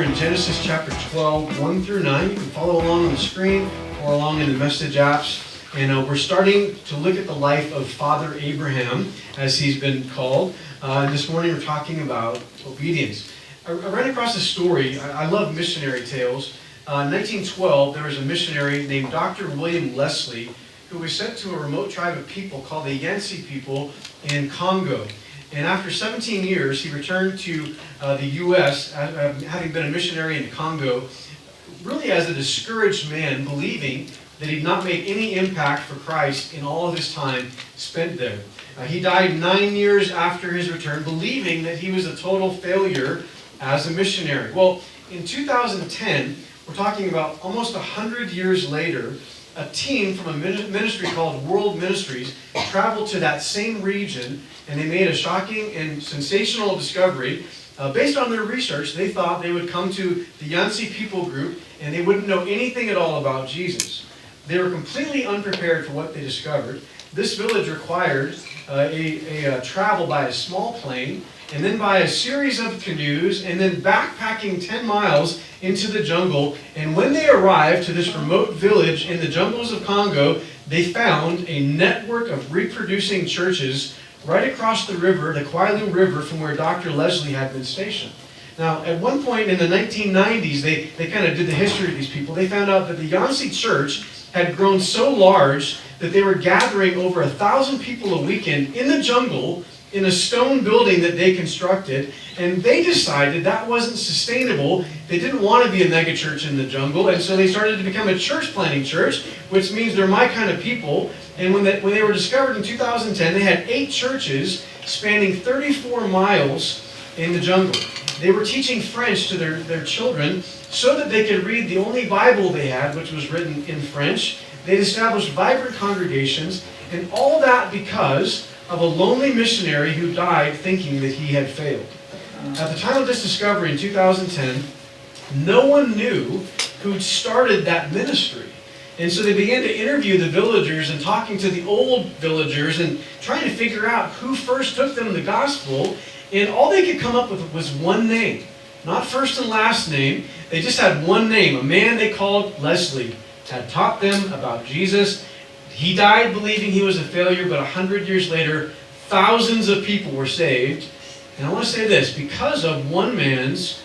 in Genesis chapter 12, 1 through 9. You can follow along on the screen or along in the message apps. And we're starting to look at the life of Father Abraham, as he's been called. This morning we're talking about obedience. I ran across a story. I love missionary tales. In 1912, there was a missionary named Dr. William Leslie who was sent to a remote tribe of people called the Yansi people in Congo. And after 17 years, he returned to the U.S., having been a missionary in Congo, really as a discouraged man, believing that he'd not made any impact for Christ in all of his time spent there. He died 9 years after his return, believing that he was a total failure as a missionary. Well, in 2010, we're talking about almost 100 years later, a team from a ministry called World Ministries traveled to that same region, and they made a shocking and sensational discovery. Based on their research, they thought they would come to the Yansi people group and they wouldn't know anything at all about Jesus. They were completely unprepared for what they discovered. This village required a travel by a small plane, and then by a series of canoes, and then backpacking 10 miles into the jungle. And when they arrived to this remote village in the jungles of Congo, they found a network of reproducing churches right across the river, the Kwilu River, from where Dr. Leslie had been stationed. Now, at one point in the 1990s, they kind of did the history of these people. They found out that the Yansi church had grown so large that they were gathering over 1,000 people a weekend in the jungle in a stone building that they constructed, and they decided that wasn't sustainable. They didn't want to be a megachurch in the jungle, and so they started to become a church planting church, which means they're my kind of people. And when they were discovered in 2010, they had 8 churches spanning 34 miles in the jungle. They were teaching French to their children so that they could read the only Bible they had, which was written in French. They'd established vibrant congregations, and all that because of a lonely missionary who died thinking that he had failed. At the time of this discovery in 2010, no one knew who'd started that ministry. And so they began to interview the villagers and talking to the old villagers and trying to figure out who first took them the gospel. And all they could come up with was one name. Not first and last name. They just had one name. A man they called Leslie had taught them about Jesus. He died believing he was a failure, but 100 years later, thousands of people were saved. And I want to say this, because of one man's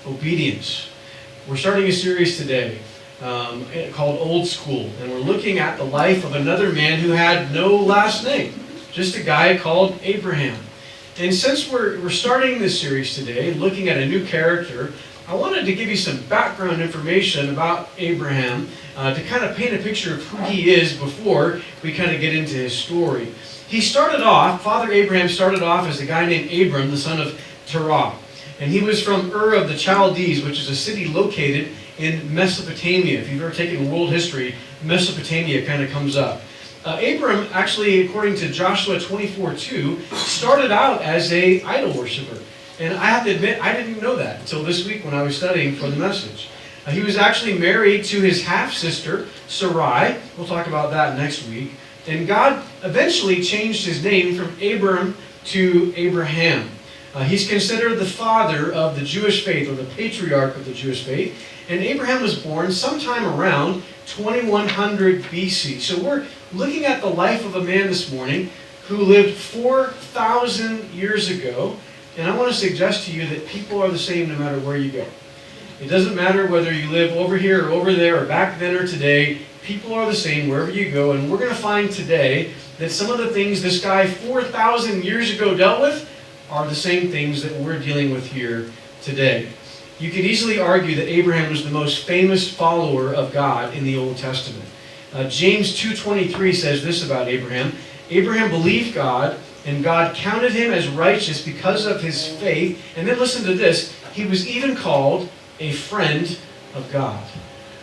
obedience. We're starting a series today called Old School, and we're looking at the life of another man who had no last name, just a guy called Abraham. And since we're starting this series today, looking at a new character, I wanted to give you some background information about Abraham to kind of paint a picture of who he is before we kind of get into his story. Father Abraham started off as a guy named Abram, the son of Terah. And he was from Ur of the Chaldees, which is a city located in Mesopotamia. If you've ever taken world history, Mesopotamia kind of comes up. Abram, actually, according to Joshua 24:2, started out as an idol worshiper. And I have to admit, I didn't know that until this week when I was studying for the message. He was actually married to his half-sister, Sarai. We'll talk about that next week. And God eventually changed his name from Abram to Abraham. He's considered the father of the Jewish faith, or the patriarch of the Jewish faith. And Abraham was born sometime around 2100 BC. So we're looking at the life of a man this morning who lived 4,000 years ago. And I want to suggest to you that people are the same no matter where you go. It doesn't matter whether you live over here or over there or back then or today. People are the same wherever you go. And we're going to find today that some of the things this guy 4,000 years ago dealt with are the same things that we're dealing with here today. You could easily argue that Abraham was the most famous follower of God in the Old Testament. James 2:23 says this about Abraham. Abraham believed God, and God counted him as righteous because of his faith. And then listen to this. He was even called a friend of God.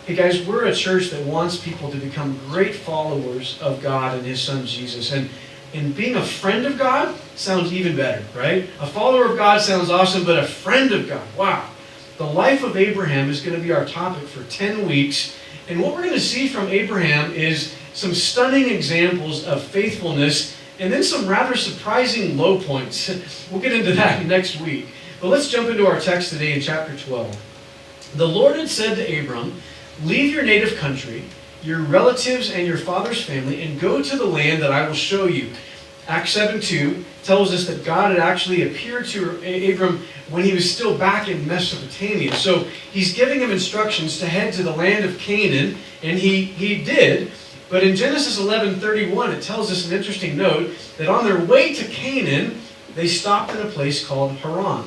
Hey guys, we're a church that wants people to become great followers of God and his son Jesus. And being a friend of God sounds even better, right? A follower of God sounds awesome, but a friend of God, wow. The life of Abraham is going to be our topic for 10 weeks. And what we're going to see from Abraham is some stunning examples of faithfulness and then some rather surprising low points. We'll get into that next week. But let's jump into our text today in chapter 12. The Lord had said to Abram, leave your native country, your relatives and your father's family, and go to the land that I will show you. Acts 7:2 tells us that God had actually appeared to Abram when he was still back in Mesopotamia. So he's giving him instructions to head to the land of Canaan, and he did. But in Genesis 11:31, it tells us an interesting note that on their way to Canaan, they stopped in a place called Haran.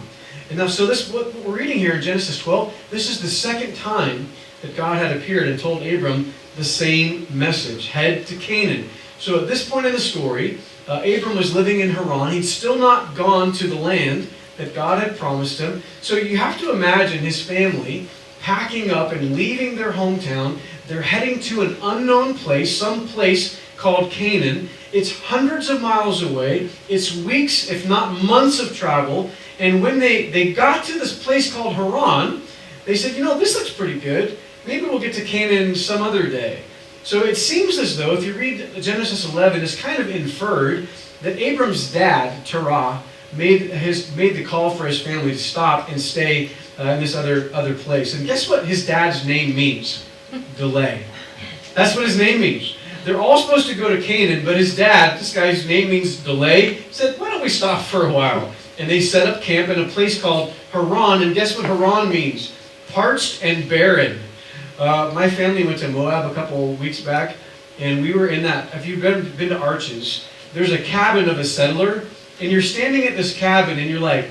And now, so this, what we're reading here in Genesis 12, this is the second time that God had appeared and told Abram the same message, head to Canaan. So at this point in the story, Abram was living in Haran. He'd still not gone to the land that God had promised him. So you have to imagine his family packing up and leaving their hometown. They're heading to an unknown place, some place called Canaan. It's hundreds of miles away. It's weeks, if not months of travel. And when they got to this place called Haran, they said, this looks pretty good. Maybe we'll get to Canaan some other day. So it seems as though, if you read Genesis 11, it's kind of inferred that Abram's dad, Terah, made the call for his family to stop and stay in this other place. And guess what his dad's name means? Delay. That's what his name means. They're all supposed to go to Canaan, but his dad, this guy's name means delay, said, why don't we stop for a while? And they set up camp in a place called Haran. And guess what Haran means? Parched and barren. My family went to Moab a couple weeks back, and we were in that. If you've been to Arches, there's a cabin of a settler, and you're standing at this cabin, and you're like,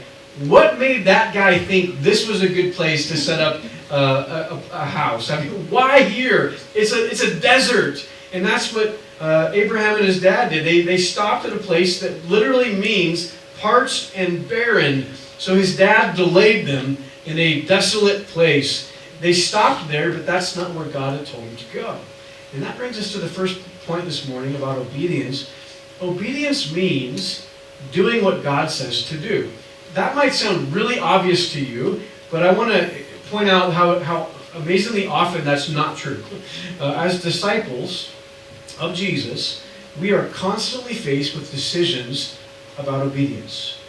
what made that guy think this was a good place to set up a house? I mean, why here? It's a desert. And that's what Abraham and his dad did. They stopped at a place that literally means parched and barren. So his dad delayed them in a desolate place. They stopped there, but that's not where God had told them to go. And that brings us to the first point this morning about obedience. Obedience means doing what God says to do. That might sound really obvious to you, but I want to point out how amazingly often that's not true. As disciples of Jesus, we are constantly faced with decisions about obedience.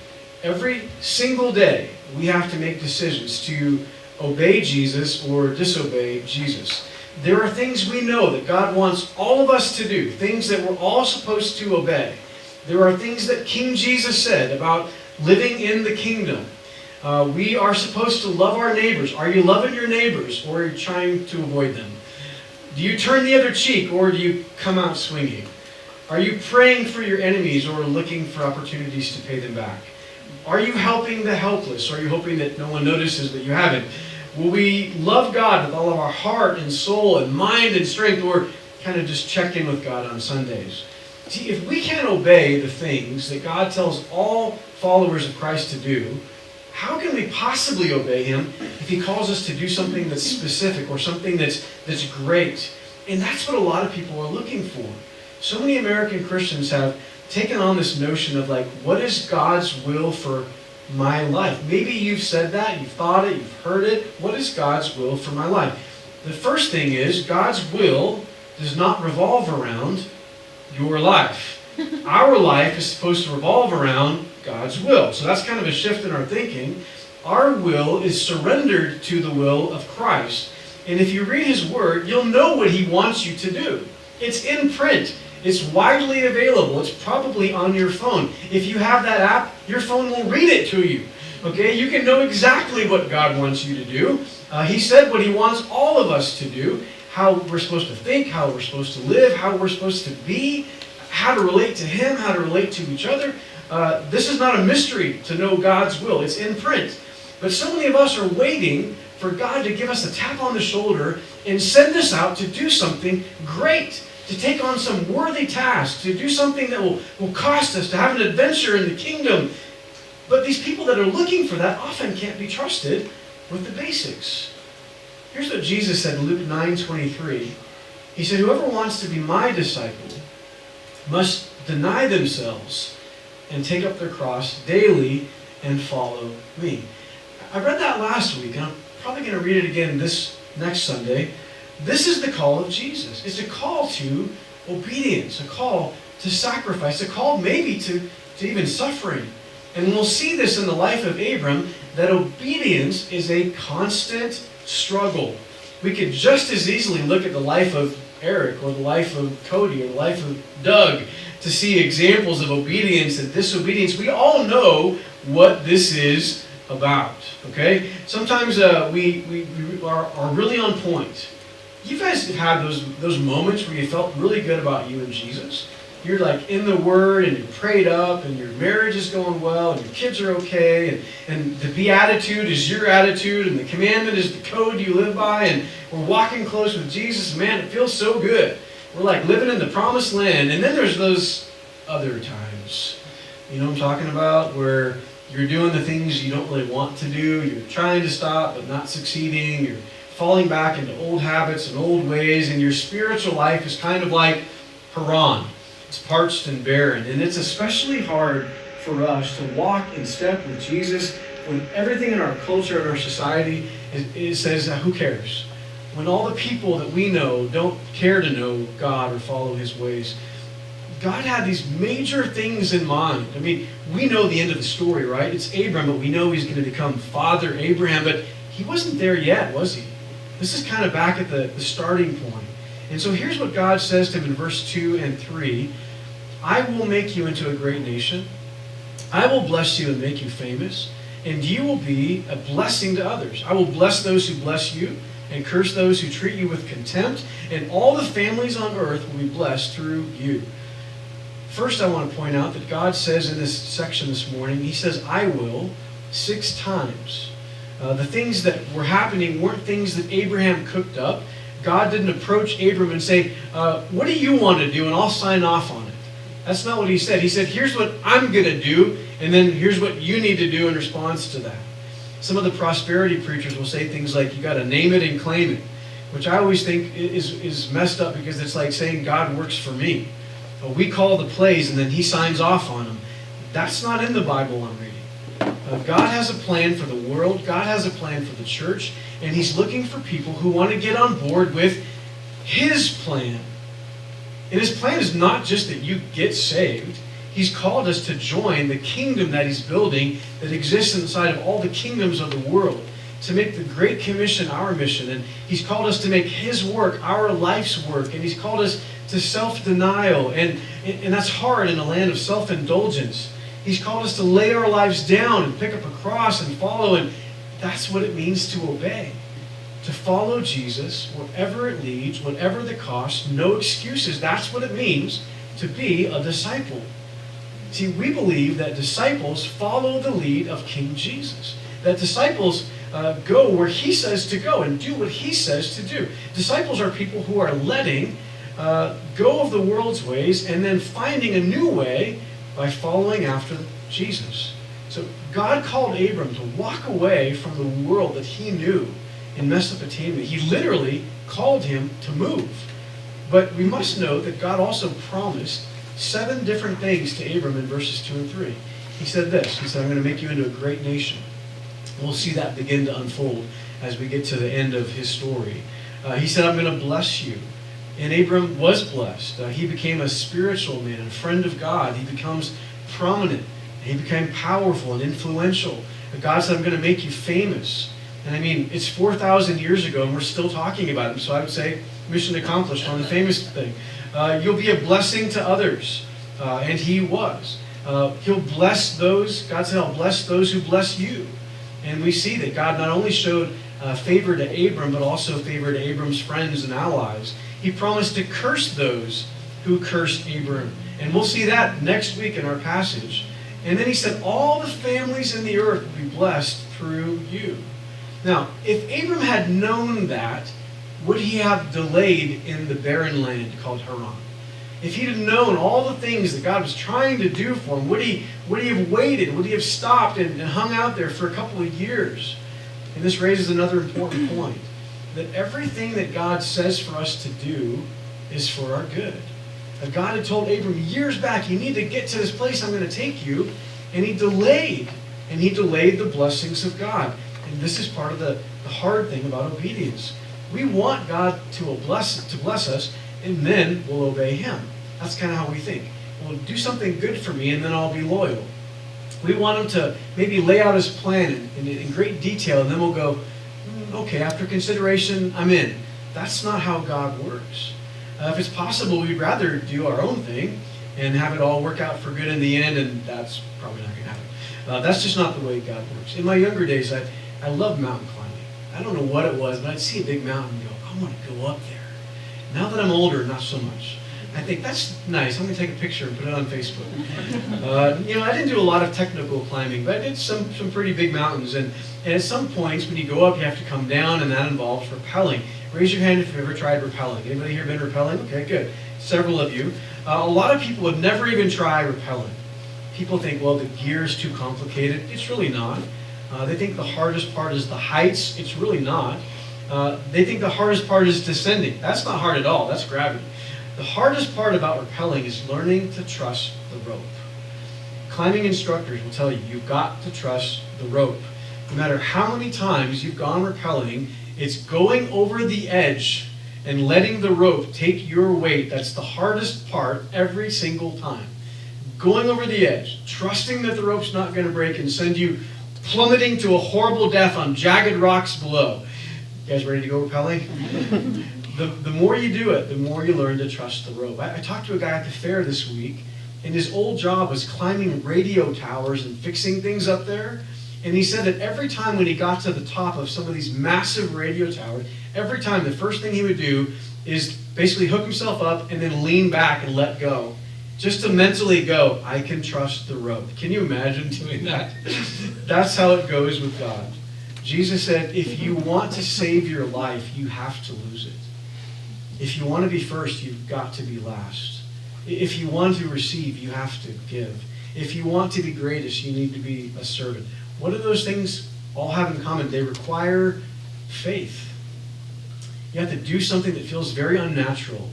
Every single day, we have to make decisions to obey Jesus or disobey Jesus. There are things we know that God wants all of us to do, things that we're all supposed to obey. There are things that King Jesus said about living in the kingdom. We are supposed to love our neighbors. Are you loving your neighbors, or are you trying to avoid them? Do you turn the other cheek, or do you come out swinging? Are you praying for your enemies, or looking for opportunities to pay them back? Are you helping the helpless, or are you hoping that no one notices that you haven't? Will we love God with all of our heart and soul and mind and strength, or kind of just check in with God on Sundays? See, if we can't obey the things that God tells all followers of Christ to do, how can we possibly obey Him if He calls us to do something that's specific or something that's great? And that's what a lot of people are looking for. So many American Christians have taken on this notion of what is God's will for my life? Maybe you've said that, you've thought it, you've heard it. What is God's will for my life? The first thing is, God's will does not revolve around your life. Our life is supposed to revolve around God's will. So that's kind of a shift in our thinking. Our will is surrendered to the will of Christ. And if you read His Word, you'll know what He wants you to do. It's in print. It's widely available. It's probably on your phone. If you have that app, your phone will read it to you. Okay? You can know exactly what God wants you to do. He said what He wants all of us to do. How we're supposed to think, how we're supposed to live, how we're supposed to be, how to relate to Him, how to relate to each other. This is not a mystery to know God's will. It's in print. But so many of us are waiting for God to give us a tap on the shoulder and send us out to do something great, to take on some worthy task, to do something that will cost us, to have an adventure in the kingdom. But these people that are looking for that often can't be trusted with the basics. Here's what Jesus said in Luke 9:23. He said, whoever wants to be my disciple must deny themselves and take up their cross daily and follow me. I read that last week, and I'm probably going to read it again this next Sunday. This is the call of Jesus. It's a call to obedience, a call to sacrifice, a call maybe to even suffering. And we'll see this in the life of Abram, that obedience is a constant struggle. We could just as easily look at the life of Eric or the life of Cody or the life of Doug to see examples of obedience and disobedience. We all know what this is about, okay? Sometimes we are really on point. You guys have had those moments where you felt really good about you and Jesus. You're like in the Word and you're prayed up and your marriage is going well and your kids are okay and the beatitude is your attitude and the commandment is the code you live by and we're walking close with Jesus. Man, it feels so good. We're like living in the promised land. And then there's those other times. You know what I'm talking about? Where you're doing the things you don't really want to do. You're trying to stop but not succeeding. You're falling back into old habits and old ways. And your spiritual life is kind of like Haran. It's parched and barren. And it's especially hard for us to walk in step with Jesus when everything in our culture and our society says, who cares? When all the people that we know don't care to know God or follow His ways. God had these major things in mind. I mean, we know the end of the story, right? It's Abram, but we know he's going to become Father Abraham, but he wasn't there yet, was he? This is kind of back at the starting point. And so here's what God says to him in verse 2 and 3. I will make you into a great nation. I will bless you and make you famous, and you will be a blessing to others. I will bless those who bless you, and curse those who treat you with contempt, and all the families on earth will be blessed through you. First, I want to point out that God says in this section this morning, He says, I will, 6 times. The things that were happening weren't things that Abraham cooked up. God didn't approach Abram and say, what do you want to do, and I'll sign off on it. That's not what He said. He said, here's what I'm going to do, and then here's what you need to do in response to that. Some of the prosperity preachers will say things like, you got to name it and claim it, which I always think is messed up because it's like saying God works for me. We call the plays and then He signs off on them. That's not in the Bible I'm reading. God has a plan for the world. God has a plan for the church. And He's looking for people who want to get on board with His plan. And His plan is not just that you get saved. He's called us to join the kingdom that He's building that exists inside of all the kingdoms of the world, to make the Great Commission our mission. And He's called us to make His work our life's work. And He's called us to self-denial. And that's hard in a land of self-indulgence. He's called us to lay our lives down and pick up a cross and follow. And that's what it means to obey. To follow Jesus wherever it leads, whatever the cost, no excuses. That's what it means to be a disciple. See, we believe that disciples follow the lead of King Jesus. That disciples go where He says to go and do what He says to do. Disciples are people who are letting go of the world's ways and then finding a new way by following after Jesus. So God called Abram to walk away from the world that he knew in Mesopotamia. He literally called him to move. But we must note that God also promised 7 different things to Abram in verses 2 and 3. He said this. He said, I'm going to make you into a great nation. We'll see that begin to unfold as we get to the end of his story. He said, I'm going to bless you. And Abram was blessed. He became a spiritual man, a friend of God. He becomes prominent. He became powerful and influential. God said, I'm going to make you famous. And I mean, it's 4,000 years ago and we're still talking about him. So I would say, mission accomplished on the famous thing. You'll be a blessing to others. And he was. He'll bless those. God said, I'll bless those who bless you. And we see that God not only showed favor to Abram, but also favor to Abram's friends and allies. He promised to curse those who cursed Abram. And we'll see that next week in our passage. And then he said, all the families in the earth will be blessed through you. Now, if Abram had known that, would he have delayed in the barren land called Haran? If he'd have known all the things that God was trying to do for him, would he have waited? Would he have stopped and hung out there for a couple of years? And this raises another important point, that everything that God says for us to do is for our good. God had told Abram years back, you need to get to this place I'm going to take you. And he delayed. And he delayed the blessings of God. And this is part of the hard thing about obedience. We want God to bless us, and then we'll obey Him. That's kind of how we think. Well, do something good for me, and then I'll be loyal. We want Him to maybe lay out His plan in great detail, and then we'll go, Okay, after consideration, I'm in. That's not how God works. If it's possible, we'd rather do our own thing and have it all work out for good in the end, and that's probably not going to happen. That's just not the way God works. In my younger days, I loved mountain climbing. I don't know what it was, but I'd see a big mountain and go, I want to go up there. Now that I'm older, not so much. I think that's nice. I'm going to take a picture and put it on Facebook. I didn't do a lot of technical climbing, but I did some pretty big mountains. And at some points, when you go up, you have to come down, and that involves rappelling. Raise your hand if you've ever tried rappelling. Anybody here been rappelling? Okay, good. Several of you. A lot of people have never even tried rappelling. People think, well, the gear is too complicated. It's really not. They think the hardest part is the heights. It's really not. They think the hardest part is descending. That's not hard at all. That's gravity. The hardest part about rappelling is learning to trust the rope. Climbing instructors will tell you, you've got to trust the rope. No matter how many times you've gone rappelling, it's going over the edge and letting the rope take your weight. That's the hardest part every single time. Going over the edge, trusting that the rope's not going to break and send you plummeting to a horrible death on jagged rocks below. You guys ready to go rappelling? The more you do it, the more you learn to trust the rope. I talked to a guy at the fair this week, and his old job was climbing radio towers and fixing things up there. And he said that every time when he got to the top of some of these massive radio towers, every time the first thing he would do is basically hook himself up and then lean back and let go. Just to mentally go, I can trust the rope. Can you imagine doing that? That's how it goes with God. Jesus said, if you want to save your life, you have to lose it. If you want to be first, you've got to be last. If you want to receive, you have to give. If you want to be greatest, you need to be a servant. What do those things all have in common? They require faith. You have to do something that feels very unnatural,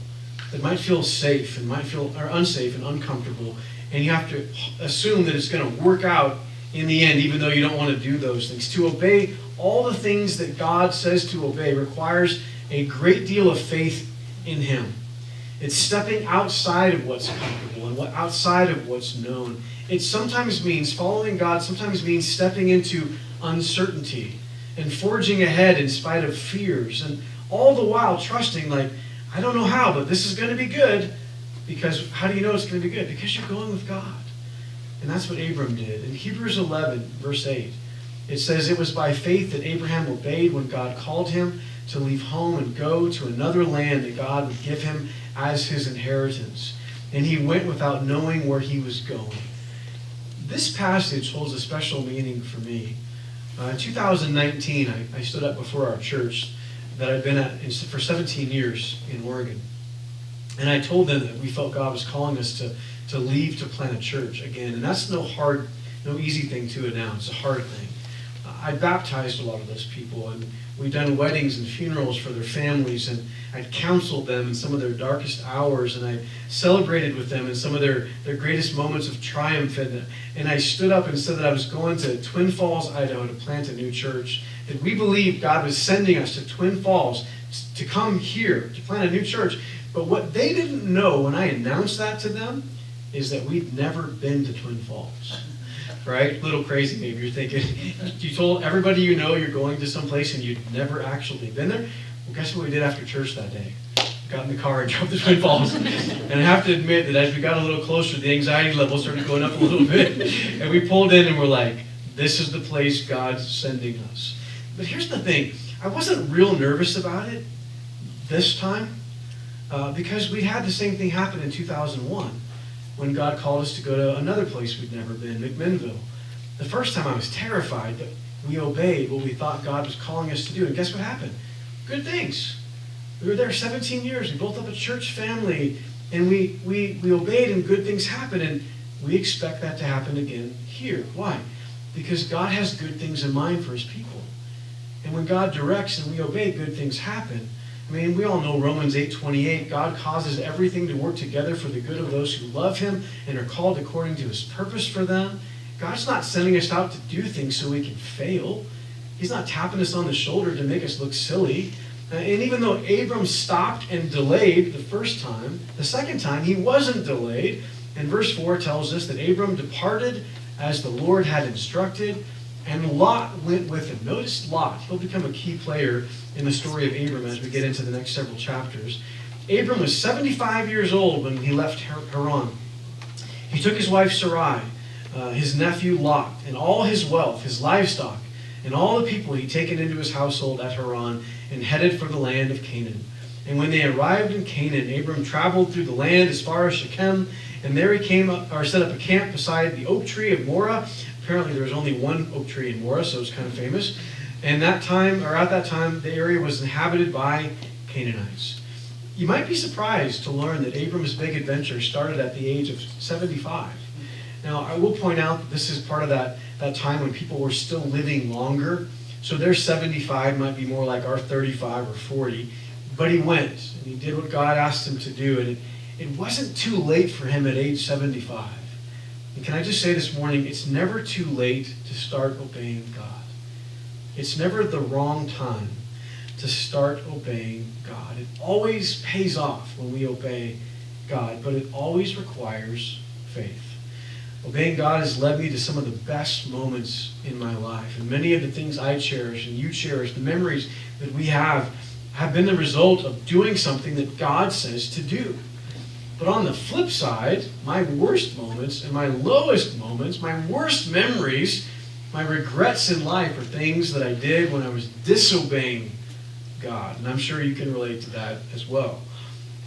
that might feel safe and might feel unsafe and uncomfortable, and you have to assume that it's going to work out in the end, even though you don't want to do those things. To obey all the things that God says to obey requires a great deal of faith in Him. It's stepping outside of what's comfortable and outside of what's known. It sometimes means, following God sometimes means stepping into uncertainty and forging ahead in spite of fears, and all the while trusting, like, I don't know how, but this is going to be good. Because how do you know it's going to be good? Because you're going with God. And that's what Abram did. In Hebrews 11, verse 8, it says, it was by faith that Abraham obeyed when God called him to leave home and go to another land that God would give him as his inheritance. And he went without knowing where he was going. This passage holds a special meaning for me. In 2019, I stood up before our church that I'd been at for 17 years in Oregon. And I told them that we felt God was calling us to leave to plant a church again. And that's no easy thing to announce, a hard thing. I baptized a lot of those people, and we've done weddings and funerals for their families, and I'd counseled them in some of their darkest hours, and I celebrated with them in some of their greatest moments of triumph. And I stood up and said that I was going to Twin Falls, Idaho to plant a new church, that we believed God was sending us to Twin Falls to come here to plant a new church. But what they didn't know when I announced that to them is that we'd never been to Twin Falls. Right? A little crazy maybe. You're thinking, you told everybody you know you're going to some place and you'd never actually been there? Well, guess what we did after church that day? Got in the car and drove to Twin Falls. And I have to admit that as we got a little closer, the anxiety level started going up a little bit. And we pulled in and we're like, this is the place God's sending us. But here's the thing. I wasn't real nervous about it this time because we had the same thing happen in 2001. When God called us to go to another place we'd never been, McMinnville. The first time I was terrified, but we obeyed what we thought God was calling us to do. And guess what happened? Good things. We were there 17 years. We built up a church family, and we obeyed, and good things happened. And we expect that to happen again here. Why? Because God has good things in mind for His people. And when God directs and we obey, good things happen. I mean, we all know Romans 8:28. God causes everything to work together for the good of those who love Him and are called according to His purpose for them. God's not sending us out to do things so we can fail. He's not tapping us on the shoulder to make us look silly. And even though Abram stopped and delayed the first time, the second time he wasn't delayed. And verse 4 tells us that Abram departed as the Lord had instructed, and Lot went with him. Notice Lot. He'll become a key player in the story of Abram as we get into the next several chapters. Abram was 75 years old when he left Haran. He took his wife Sarai, his nephew Lot, and all his wealth, his livestock, and all the people he'd taken into his household at Haran, and headed for the land of Canaan. And when they arrived in Canaan, Abram traveled through the land as far as Shechem, and there he set up a camp beside the oak tree of Moreh. Apparently there was only one oak tree in Moreh, so it's kind of famous. And at that time, the area was inhabited by Canaanites. You might be surprised to learn that Abram's big adventure started at the age of 75. Now, I will point out that this is part of that time when people were still living longer. So their 75 might be more like our 35 or 40. But he went, and he did what God asked him to do. And it wasn't too late for him at age 75. And can I just say this morning, it's never too late to start obeying God. It's never the wrong time to start obeying God. It always pays off when we obey God, but it always requires faith. Obeying God has led me to some of the best moments in my life. And many of the things I cherish and you cherish, the memories that we have been the result of doing something that God says to do. But on the flip side, my worst moments and my lowest moments, my worst memories, my regrets in life are things that I did when I was disobeying God. And I'm sure you can relate to that as well.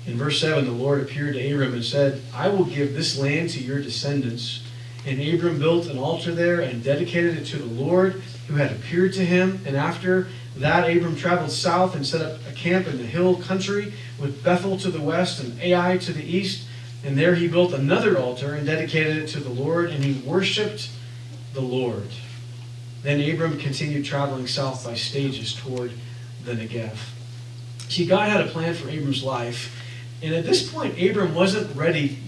In verse 7, the Lord appeared to Abram and said, I will give this land to your descendants. And Abram built an altar there and dedicated it to the Lord who had appeared to him. And after that, Abram traveled south and set up a camp in the hill country with Bethel to the west and Ai to the east. And there he built another altar and dedicated it to the Lord, and he worshipped the Lord. Then Abram continued traveling south by stages toward the Negev. See, God had a plan for Abram's life, and at this point, Abram wasn't ready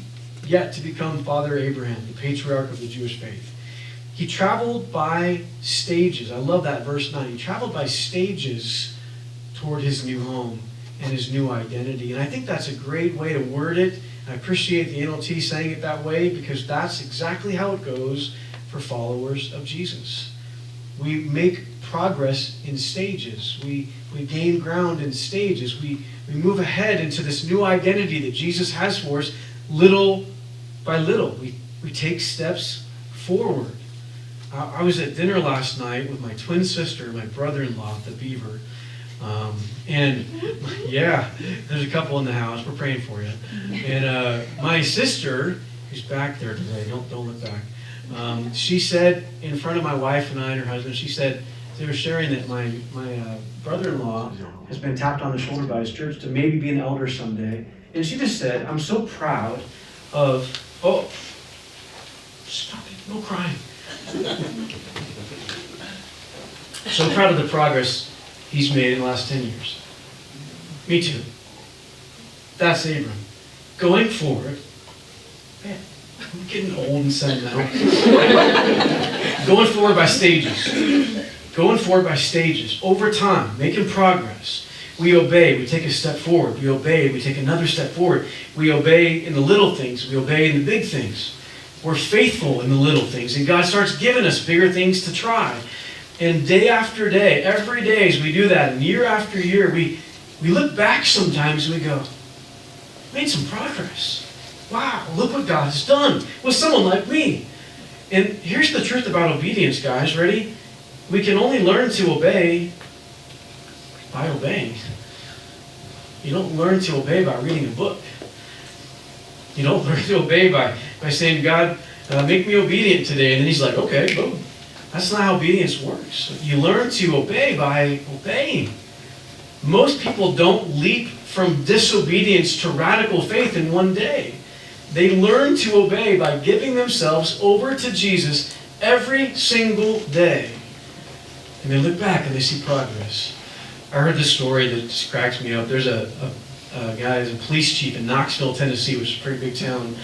yet to become Father Abraham, the patriarch of the Jewish faith. He traveled by stages. I love that verse 9. He traveled by stages toward his new home and his new identity. And I think that's a great way to word it. I appreciate the NLT saying it that way because that's exactly how it goes for followers of Jesus. We make progress in stages. We gain ground in stages. We move ahead into this new identity that Jesus has for us little by little. We take steps forward. I was at dinner last night with my twin sister and my brother-in-law, the Beaver. And yeah, there's a couple in the house. We're praying for you. And my sister, who's back there today, don't look back. She said in front of my wife and I and her husband, she said, they were sharing that my brother-in-law has been tapped on the shoulder by his church to maybe be an elder someday. And she just said, I'm so proud of, oh, stop it, no crying. So proud of the progress he's made in the last 10 years. Me too. That's Abram. Going forward, man, I'm getting old and sad now. Going forward by stages. Going forward by stages. Over time, making progress. We obey, we take a step forward. We obey, we take another step forward. We obey in the little things. We obey in the big things. We're faithful in the little things. And God starts giving us bigger things to try. And day after day, every day as we do that, and year after year, we look back sometimes and we go, made some progress. Wow, look what God has done with someone like me. And here's the truth about obedience, guys. Ready? We can only learn to obey by obeying. You don't learn to obey by reading a book. You don't learn to obey by saying, God, make me obedient today. And then he's like, okay, boom. That's not how obedience works. You learn to obey by obeying. Most people don't leap from disobedience to radical faith in one day. They learn to obey by giving themselves over to Jesus every single day. And they look back and they see progress. I heard this story that just cracks me up. There's a guy who's a police chief in Knoxville, Tennessee, which is a pretty big town.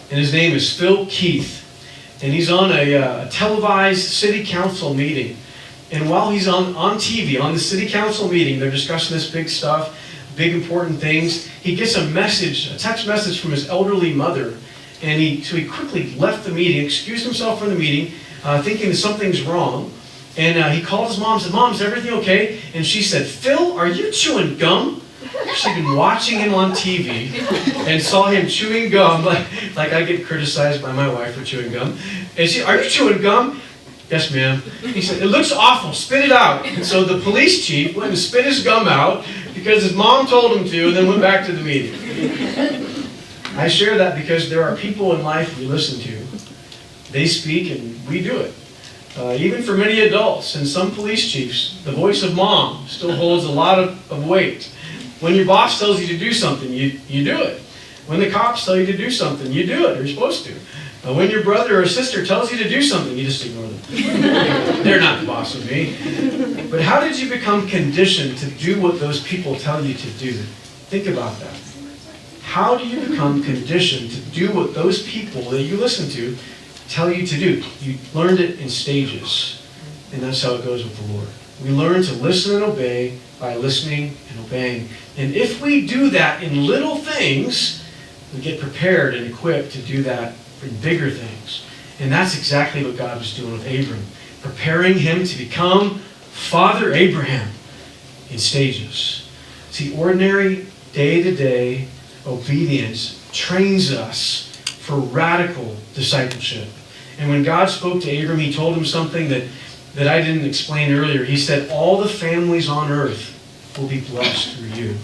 And his name is Phil Keith. And he's on a televised city council meeting. And while he's on TV, on the city council meeting, they're discussing this big stuff, big important things. He gets a text message from his elderly mother. And so he quickly left the meeting, excused himself from the meeting, thinking that something's wrong. And he called his mom and said, "Mom, is everything okay?" And she said, "Phil, are you chewing gum?" She'd been watching him on TV and saw him chewing gum, like I get criticized by my wife for chewing gum. And she, "Are you chewing gum?" "Yes, ma'am." He said, "It looks awful, spit it out." And so the police chief went and spit his gum out because his mom told him to, and then went back to the meeting. I share that because there are people in life we listen to. They speak and we do it. Even for many adults and some police chiefs, the voice of mom still holds a lot of weight. When your boss tells you to do something, you do it. When the cops tell you to do something, you do it. You're supposed to. When your brother or sister tells you to do something, you just ignore them. They're not the boss of me. But how did you become conditioned to do what those people tell you to do? Think about that. How do you become conditioned to do what those people that you listen to tell you to do? You learned it in stages, and that's how it goes with the Lord. We learn to listen and obey by listening and obeying. And if we do that in little things, we get prepared and equipped to do that in bigger things. And that's exactly what God was doing with Abram, preparing him to become Father Abraham in stages. See, ordinary day-to-day obedience trains us for radical discipleship. And when God spoke to Abram, he told him something that I didn't explain earlier. He said, "All the families on earth will be blessed through you."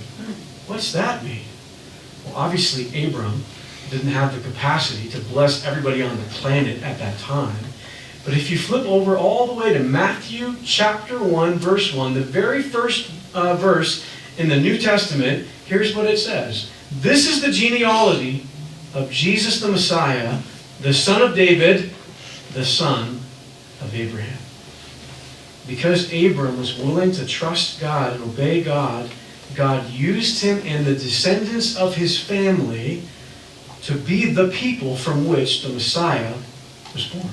What's that mean? Well, obviously, Abram didn't have the capacity to bless everybody on the planet at that time. But if you flip over all the way to Matthew chapter 1, verse 1, the very first verse in the New Testament, here's what it says. "This is the genealogy of Jesus the Messiah, the son of David, the son of Abraham." Because Abram was willing to trust God and obey God, God used him and the descendants of his family to be the people from which the Messiah was born.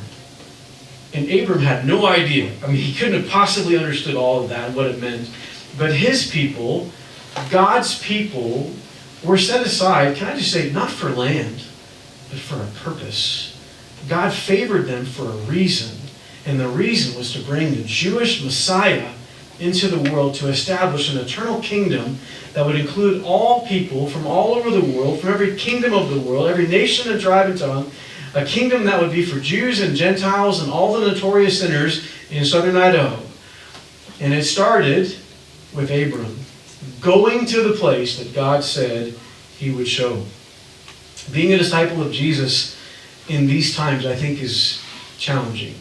And Abram had no idea. I mean, he couldn't have possibly understood all of that and what it meant. But his people, God's people, were set aside, can I just say, not for land, but for a purpose. God favored them for a reason. And the reason was to bring the Jewish Messiah into the world to establish an eternal kingdom that would include all people from all over the world, from every kingdom of the world, every nation and tribe and tongue, a kingdom that would be for Jews and Gentiles and all the notorious sinners in southern Idaho. And it started with Abram going to the place that God said he would show. Being a disciple of Jesus in these times, I think, is challenging.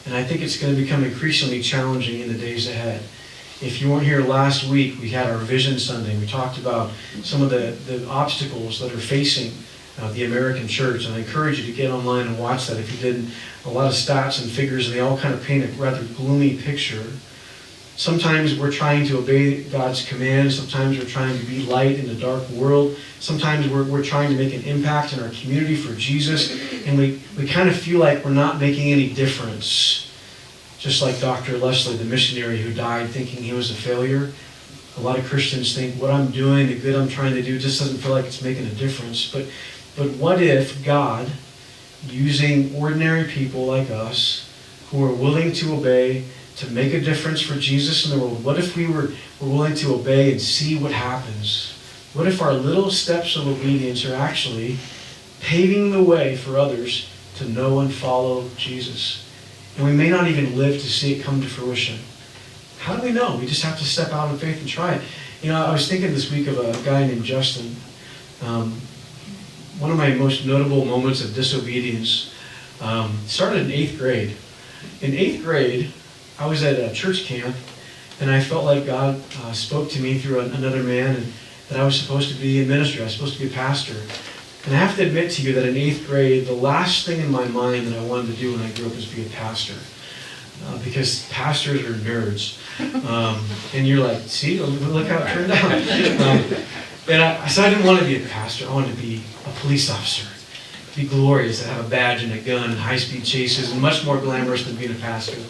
And I think it's going to become increasingly challenging in the days ahead. If you weren't here last week, we had our Vision Sunday. We talked about some of the obstacles that are facing the American church. And I encourage you to get online and watch that if you didn't. A lot of stats and figures, and they all kind of paint a rather gloomy picture. Sometimes we're trying to obey God's commands. Sometimes we're trying to be light in a dark world. Sometimes we're trying to make an impact in our community for Jesus. And we kind of feel like we're not making any difference. Just like Dr. Leslie, the missionary who died thinking he was a failure. A lot of Christians think what I'm doing, the good I'm trying to do, just doesn't feel like it's making a difference. But what if God, using ordinary people like us, who are willing to obey, to make a difference for Jesus in the world, what if we were willing to obey and see what happens? What if our little steps of obedience are actually paving the way for others to know and follow Jesus? And we may not even live to see it come to fruition. How do we know? We just have to step out in faith and try it. You know, I was thinking this week of a guy named Justin. One of my most notable moments of disobedience started in 8th grade. In 8th grade, I was at a church camp, and I felt like God spoke to me through another man, and that I was supposed to be in ministry. I was supposed to be a pastor. And I have to admit to you that in 8th grade, the last thing in my mind that I wanted to do when I grew up was be a pastor. Because pastors are nerds. And you're like, see, look how it turned out. So I didn't want to be a pastor. I wanted to be a police officer. Be glorious, to have a badge and a gun and high-speed chases, and much more glamorous than being a pastor.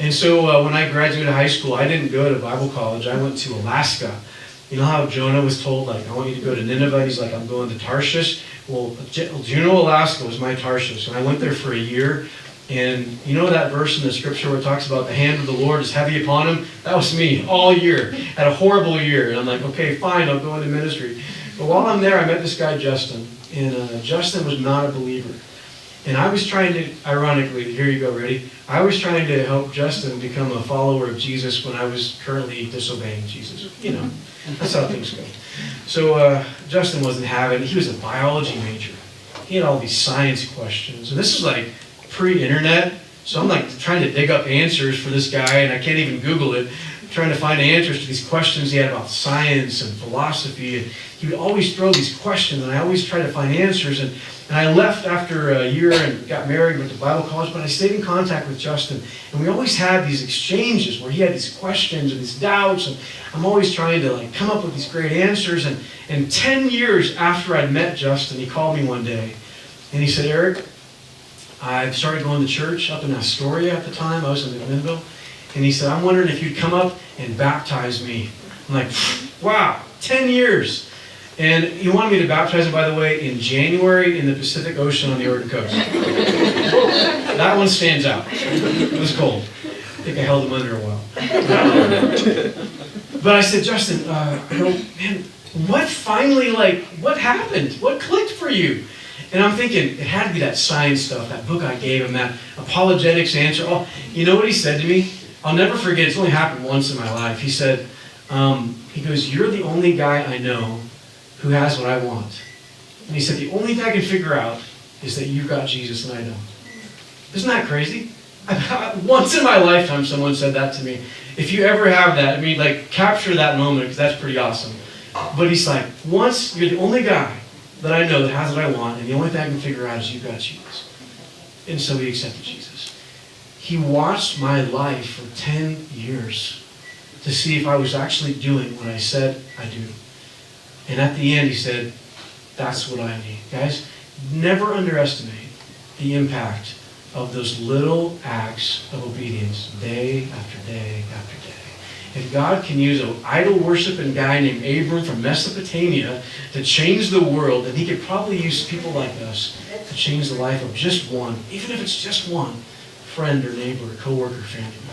And so when I graduated high school, I didn't go to Bible college. I went to Alaska. You know how Jonah was told, like, I want you to go to Nineveh? He's like, I'm going to Tarshish. Well, Juneau, Alaska was my Tarshish. And I went there for a year. And you know that verse in the scripture where it talks about the hand of the Lord is heavy upon him? That was me all year. Had a horrible year. And I'm like, okay, fine, I'll go into ministry. But while I'm there, I met this guy, Justin. And Justin was not a believer. And I was trying to, ironically, here you go, ready? I was trying to help Justin become a follower of Jesus when I was currently disobeying Jesus. You know, that's how things go. So Justin wasn't having it. He was a biology major. He had all these science questions. And this is like pre-internet. So I'm like trying to dig up answers for this guy, and I can't even Google it. Trying to find answers to these questions he had about science and philosophy. And he would always throw these questions, and I always tried to find answers. And I left after a year and got married, went to Bible college, but I stayed in contact with Justin. And we always had these exchanges where he had these questions and these doubts, and I'm always trying to like come up with these great answers. And 10 years after I'd met Justin, he called me one day, and he said, Eric, I started going to church up in Astoria at the time. I was in McMinnville. And he said, I'm wondering if you'd come up and baptize me. I'm like, wow, 10 years. And he wanted me to baptize him, by the way, in January in the Pacific Ocean on the Oregon coast. That one stands out. It was cold. I think I held him under a while. But I said, Justin, man, what happened? What clicked for you? And I'm thinking, it had to be that science stuff, that book I gave him, that apologetics answer. Oh, you know what he said to me? I'll never forget, it's only happened once in my life. He said, he goes, you're the only guy I know who has what I want. And he said, the only thing I can figure out is that you've got Jesus and I don't. Isn't that crazy? Once in my lifetime someone said that to me. If you ever have that, I mean, like, capture that moment, because that's pretty awesome. But he's like, once, you're the only guy that I know that has what I want, and the only thing I can figure out is you've got Jesus. And so he accepted Jesus. He watched my life for 10 years to see if I was actually doing what I said I do. And at the end, he said, that's what I need. Guys, never underestimate the impact of those little acts of obedience day after day after day. If God can use an idol-worshiping guy named Abram from Mesopotamia to change the world, then he could probably use people like us to change the life of just one, even if it's just one, friend or neighbor, or coworker, family member.